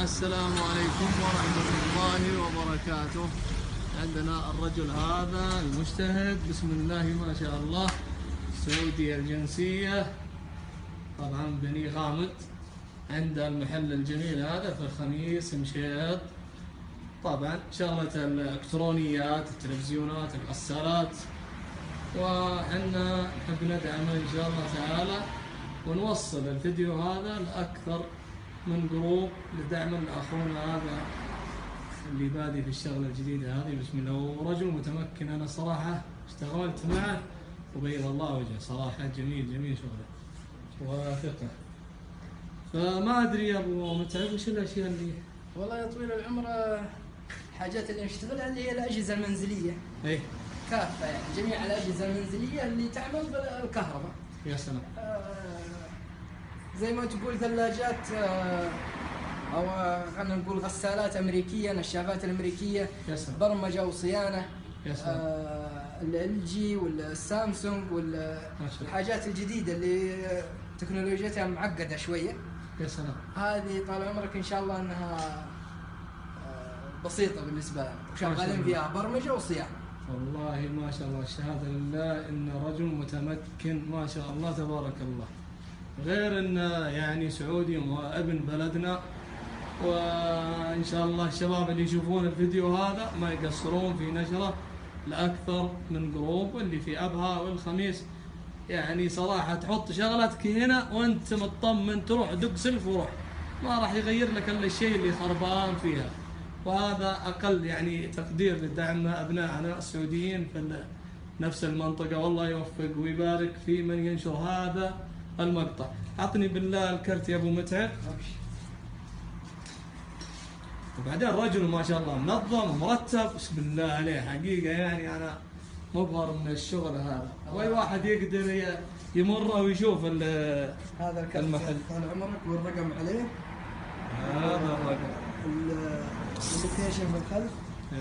السلام عليكم ورحمة الله وبركاته. عندنا الرجل هذا المجتهد بسم الله ما شاء الله، سعودي الجنسية، طبعا بني غامد. عند المحل الجميل هذا في الخميس مشيط، طبعا شغلة الإلكترونيات، التلفزيونات، الغسالات، وعندنا نحب ندعمه إن شاء الله تعالى ونوصل الفيديو هذا لأكثر من جروب لدعم أخونا هذا اللي بادي في الشغلة الجديدة هذه بسم الله. ورجل متمكن، أنا صراحة اشتغلت معه وبيض الله وجهه، صراحة جميل شغله وثقة. فما أدري يا أبو متعب وش الأشياء اللي والله يا طويل العمر الحاجات اللي نشتغلها اللي هي الأجهزة المنزلية. إيه كافة يعني جميع الأجهزة المنزلية اللي تعمل بالكهرباء. يا سلام. زي ما تقول ثلاجات أو خلينا نقول غسالات أمريكية، نشافات الأمريكية، يا سلام. برمجة وصيانة، يا سلام. LG والسامسونج والحاجات الجديدة اللي تكنولوجيتها معقدة شوية. يا سلام. هذه طال عمرك إن شاء الله أنها بسيطة بالنسبة لنا، وشغالين فيها برمجة وصيانة. والله ما شاء الله، الشهادة لله إن رجل متمكن ما شاء الله تبارك الله، غير إنه يعني سعودي وابن بلدنا. وإن شاء الله الشباب اللي يشوفون الفيديو هذا ما يقصرون في نشره لأكثر من جروب، واللي في أبها والخميس يعني صراحة تحط شغلتك هنا وأنت مطمن، تروح دق سلف وروح، ما راح يغير لك إلا الشيء اللي خربان فيها. وهذا أقل يعني تقدير لدعم أبنائنا السعوديين في نفس المنطقة. والله يوفق ويبارك في من ينشر هذا المقطع. أعطني بالله الكرت يا أبو متعب. وبعدين الرجل ما شاء الله منظم ومرتب بسم الله عليه، حقيقة يعني أنا مبهر من الشغل هذا. وأي واحد يقدر يمر ويشوف هذا الكرت المحل طال عمرك والرقم عليه، هذا الرقم، اللوكيشن في الخلف.